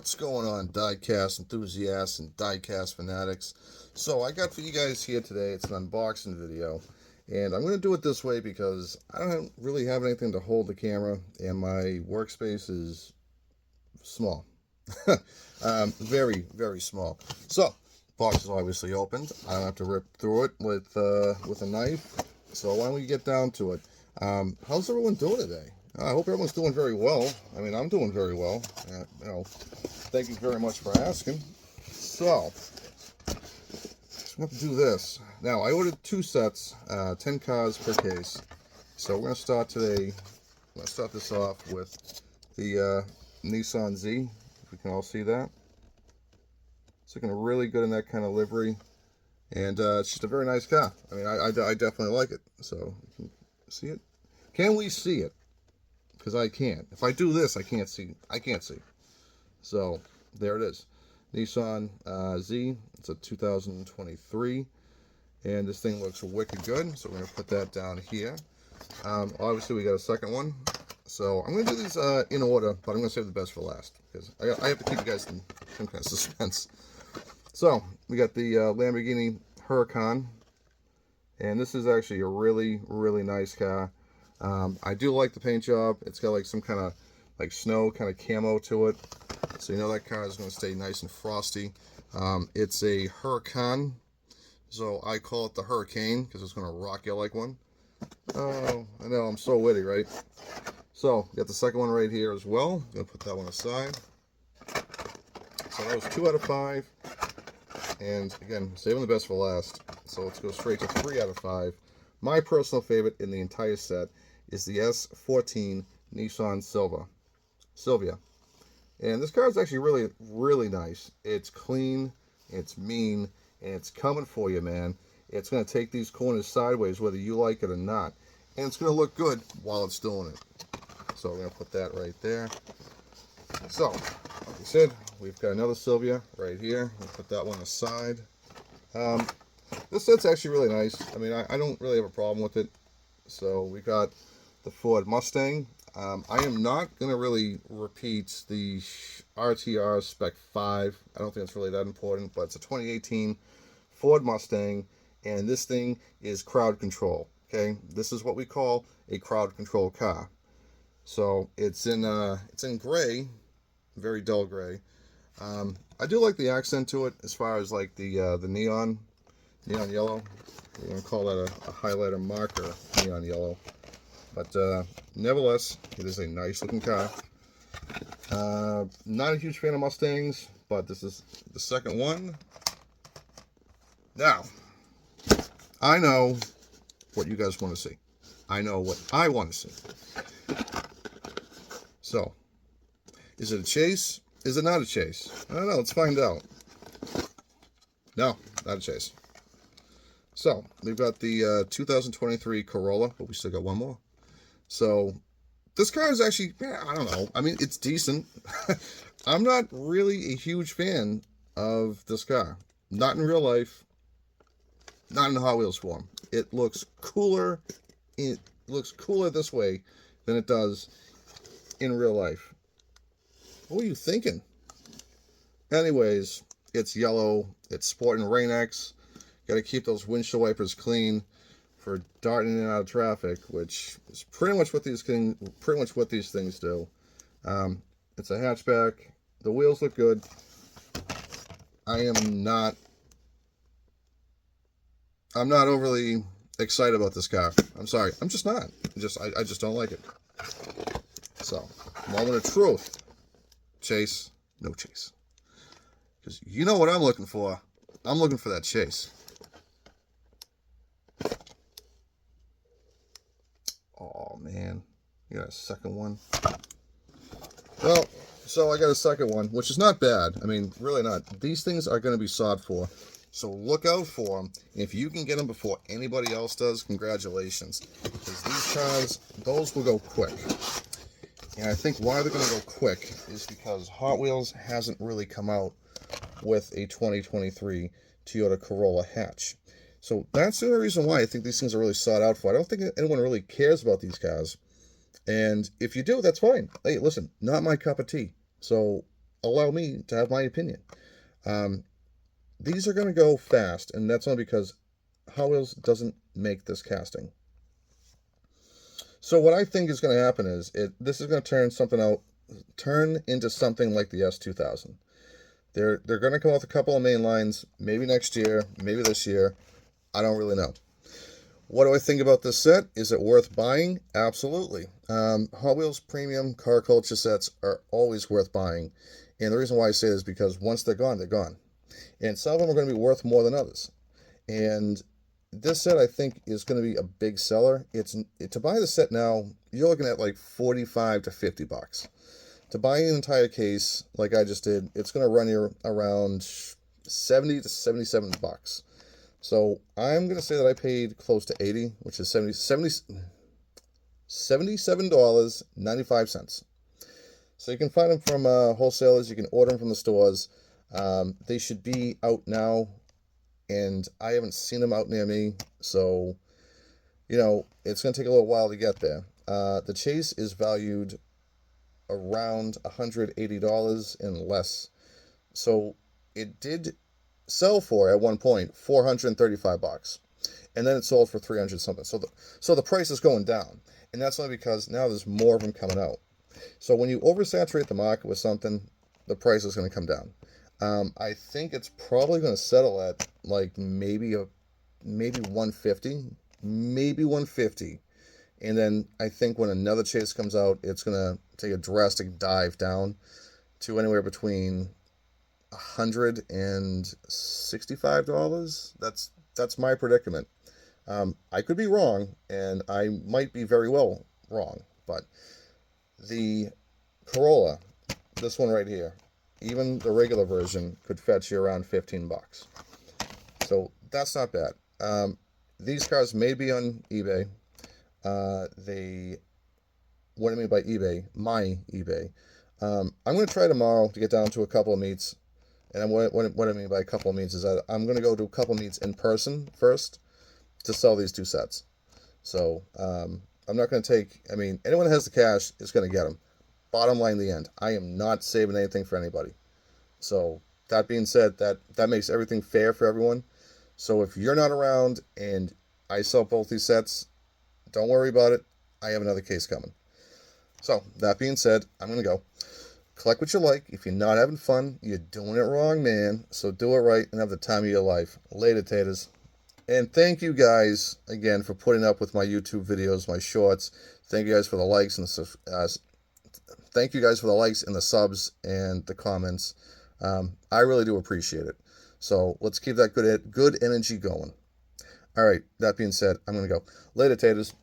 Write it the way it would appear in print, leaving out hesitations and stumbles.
What's going on, diecast enthusiasts and diecast fanatics? So I got for you guys here today, it's an unboxing video, and I'm going to do it this way because I don't really have anything to hold the camera, and my workspace is small. Very, very small. So, box is obviously opened. I don't have to rip through it with a knife. So why don't we get down to it? How's everyone doing today? I hope everyone's doing very well. I mean, I'm doing very well. Thank you very much for asking. So, I'm going to do this. Now, I ordered 2 sets, 10 cards per case. So we're going to start today. I'm going to start this off with the Nissan Z. If we can all see that. It's looking really good in that kind of livery. And it's just a very nice car. I mean, I definitely like it. So, you can see it? Can we see it? Because I can't. If I do this, I can't see. So, there it is. Nissan Z. It's a 2023. And this thing looks wicked good. So, we're going to put that down here. Obviously, we got a second one. So, I'm going to do these in order, but I'm going to save the best for last. Because I have to keep you guys in some kind of suspense. So, we got the Lamborghini Huracan. And this is actually a really, really nice car. I do like the paint job. It's got like some kind of like snow kind of camo to it. So you know that car is going to stay nice and frosty. It's a Huracan. So I call it the Hurricane because it's going to rock you like one. Oh, I know, I'm so witty, right? So, got the second one right here as well. I'm going to put that one aside. So that was 2 out of 5. And again, saving the best for last. So let's go straight to 3 out of 5. My personal favorite in the entire set is the S14 Nissan Silvia. And this car is actually really, really nice. It's clean, it's mean, and it's coming for you, man. It's going to take these corners sideways whether you like it or not. And it's going to look good while it's doing it. So we're going to put that right there. So, like I said, we've got another Silvia right here. We'll put that one aside. This set's actually really nice. I mean, I don't really have a problem with it. So we got the Ford Mustang. I am not going to really repeat the RTR Spec 5. I don't think it's really that important, but it's a 2018 Ford Mustang, and this thing is crowd control. Okay, this is what we call a crowd control car. So it's in gray, very dull gray. I do like the accent to it as far as like the neon yellow. We're going to call that a highlighter marker neon yellow. But nevertheless, it is a nice looking car. Not a huge fan of Mustangs, but this is the second one. Now, I know what you guys want to see. I know what I want to see. So, is it a chase? Is it not a chase? I don't know. Let's find out. No, not a chase. So, we've got the 2023 Corolla, but we still got one more. So, this car is actually, I don't know. I mean, it's decent. I'm not really a huge fan of this car. Not in real life. Not in Hot Wheels form. It looks cooler. It looks cooler this way than it does in real life. What were you thinking? Anyways, it's yellow. It's sporting Rain-X. Got to keep those windshield wipers clean for darting in and out of traffic, which is pretty much what these things do. It's a hatchback. The wheels look good. I'm not overly excited about this car. I'm sorry. I'm just not. I just don't like it. So, moment of truth. Chase, no chase. Because you know what I'm looking for. I'm looking for that chase. Oh, man. You got a second one? Well, so I got a second one, which is not bad. I mean, really not. These things are going to be sought for. So look out for them. If you can get them before anybody else does, congratulations. Because these cars, those will go quick. And I think why they're going to go quick is because Hot Wheels hasn't really come out with a 2023 Toyota Corolla hatch. So that's the only reason why I think these things are really sought out for. I don't think anyone really cares about these cars. And if you do, that's fine. Hey, listen, not my cup of tea. So allow me to have my opinion. Um, these are going to go fast, and that's only because Hot Wheels doesn't make this casting. So what I think is going to happen is this is going to turn into something like the S2000. They're going to come out with a couple of main lines, maybe next year, maybe this year. I don't really know. What do I think about this set? Is it worth buying? Absolutely. Hot Wheels premium car culture sets are always worth buying. And the reason why I say this is because once they're gone, they're gone. And some of them are going to be worth more than others. And this set, I think, is going to be a big seller. To buy the set now, you're looking at like 45 to 50 bucks. To buy an entire case, like I just did, it's going to run you around 70 to 77 bucks. So I'm going to say that I paid close to 80, which is $77.95. So you can find them from wholesalers. You can order them from the stores. They should be out now, and I haven't seen them out near me. So, it's going to take a little while to get there. The Chase is valued around $180 and less. So it did sell for at one point 435 bucks, and then it sold for 300 something. So the price is going down, and that's only because now there's more of them coming out. So when you oversaturate the market with something, the price is going to come down. I think it's probably going to settle at like maybe 150, maybe 150. And then I think when another Chase comes out, it's going to take a drastic dive down to anywhere between $165. That's my predicament. I could be wrong, and I might be very well wrong, but the Corolla, this one right here, even the regular version could fetch you around 15 bucks. So that's not bad. These cars may be on eBay. What I mean by eBay, my eBay. I'm going to try tomorrow to get down to a couple of meets. And what I mean by a couple of meets is that I'm going to go to a couple of meets in person first to sell these two sets. So I'm not going to anyone that has the cash is going to get them. Bottom line, the end. I am not saving anything for anybody. So that being said, that makes everything fair for everyone. So if you're not around and I sell both these sets, don't worry about it. I have another case coming. So that being said, I'm going to go. Collect what you like. If you're not having fun, you're doing it wrong, man. So do it right and have the time of your life. Later, taters. And thank you guys again for putting up with my YouTube videos, my shorts. Thank you guys for the likes and thank you guys for the likes and the subs and the comments. I really do appreciate it. So let's keep that good energy going. All right. That being said, I'm gonna go. Later, taters.